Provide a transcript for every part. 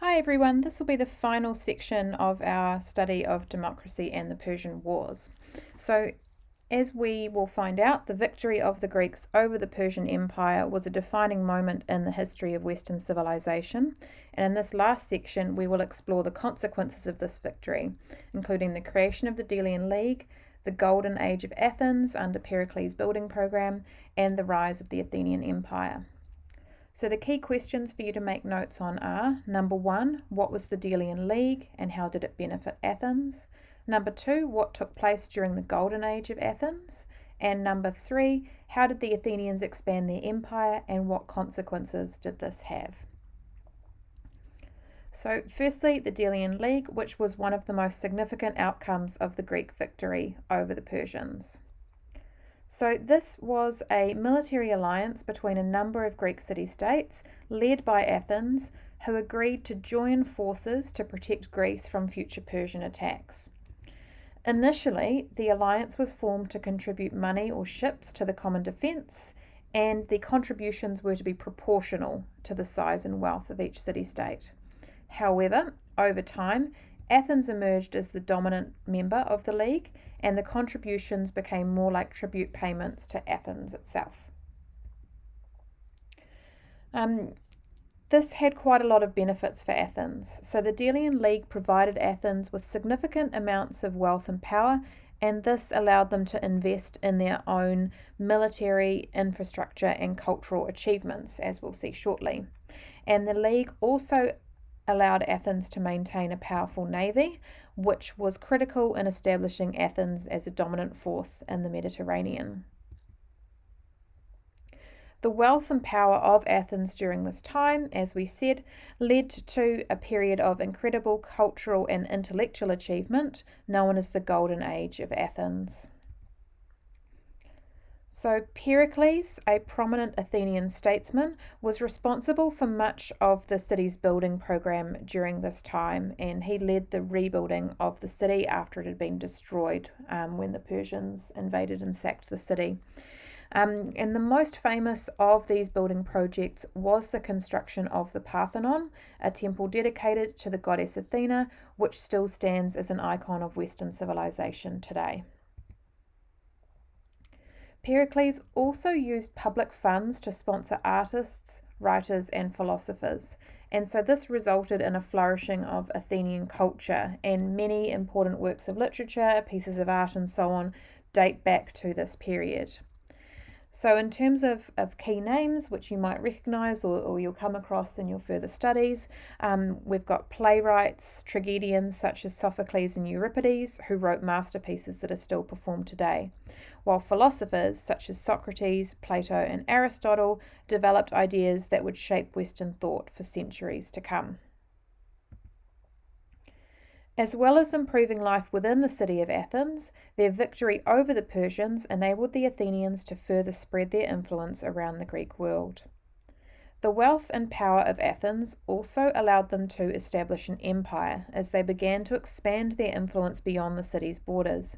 Hi everyone, this will be the final section of our study of democracy and the Persian Wars. So, as we will find out, the victory of the Greeks over the Persian Empire was a defining moment in the history of Western civilization. And in this last section, we will explore the consequences of this victory, including the creation of the Delian League, the Golden Age of Athens under Pericles' building program, and the rise of the Athenian Empire. So the key questions for you to make notes on are, number 1, what was the Delian League and how did it benefit Athens? Number 2, what took place during the Golden Age of Athens? And number 3, how did the Athenians expand their empire and what consequences did this have? So firstly, the Delian League, which was one of the most significant outcomes of the Greek victory over the Persians. So this was a military alliance between a number of Greek city-states led by Athens who agreed to join forces to protect Greece from future Persian attacks. Initially, the alliance was formed to contribute money or ships to the common defence, and the contributions were to be proportional to the size and wealth of each city-state. However, over time, Athens emerged as the dominant member of the League, and the contributions became more like tribute payments to Athens itself. This had quite a lot of benefits for Athens. So the Delian League provided Athens with significant amounts of wealth and power, and this allowed them to invest in their own military infrastructure and cultural achievements, as we'll see shortly. And the League also allowed Athens to maintain a powerful navy, which was critical in establishing Athens as a dominant force in the Mediterranean. The wealth and power of Athens during this time, as we said, led to a period of incredible cultural and intellectual achievement known as the Golden Age of Athens. So Pericles, a prominent Athenian statesman, was responsible for much of the city's building program during this time, and he led the rebuilding of the city after it had been destroyed when the Persians invaded and sacked the city. And the most famous of these building projects was the construction of the Parthenon, a temple dedicated to the goddess Athena, which still stands as an icon of Western civilization today. Pericles also used public funds to sponsor artists, writers, and philosophers, and so this resulted in a flourishing of Athenian culture, and many important works of literature, pieces of art, and so on date back to this period. So in terms of key names, which you might recognise or you'll come across in your further studies, we've got playwrights, tragedians such as Sophocles and Euripides, who wrote masterpieces that are still performed today, while philosophers such as Socrates, Plato, and Aristotle developed ideas that would shape Western thought for centuries to come. As well as improving life within the city of Athens, their victory over the Persians enabled the Athenians to further spread their influence around the Greek world. The wealth and power of Athens also allowed them to establish an empire as they began to expand their influence beyond the city's borders.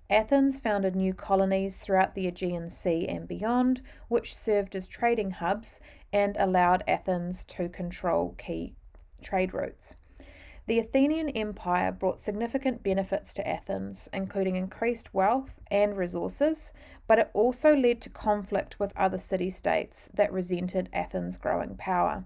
Athens founded new colonies throughout the Aegean Sea and beyond, which served as trading hubs and allowed Athens to control key trade routes. The Athenian Empire brought significant benefits to Athens, including increased wealth and resources, but it also led to conflict with other city-states that resented Athens' growing power.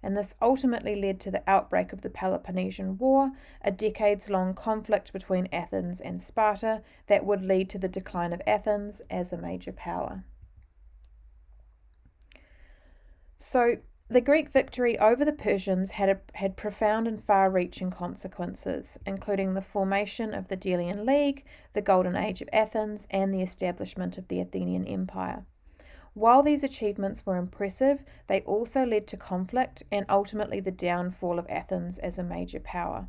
And this ultimately led to the outbreak of the Peloponnesian War, a decades-long conflict between Athens and Sparta that would lead to the decline of Athens as a major power. So, the Greek victory over the Persians had profound and far-reaching consequences, including the formation of the Delian League, the Golden Age of Athens, and the establishment of the Athenian Empire. While these achievements were impressive, they also led to conflict and ultimately the downfall of Athens as a major power.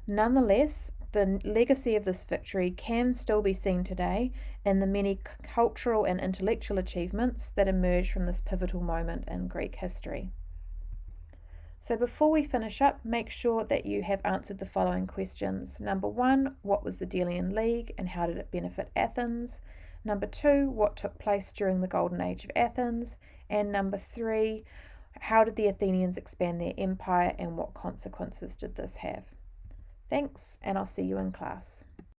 Nonetheless, the legacy of this victory can still be seen today in the many cultural and intellectual achievements that emerge from this pivotal moment in Greek history. So before we finish up, make sure that you have answered the following questions. Number 1, what was the Delian League and how did it benefit Athens? Number 2, what took place during the Golden Age of Athens? And number 3, How did the Athenians expand their empire and what consequences did this have? Thanks, and I'll see you in class.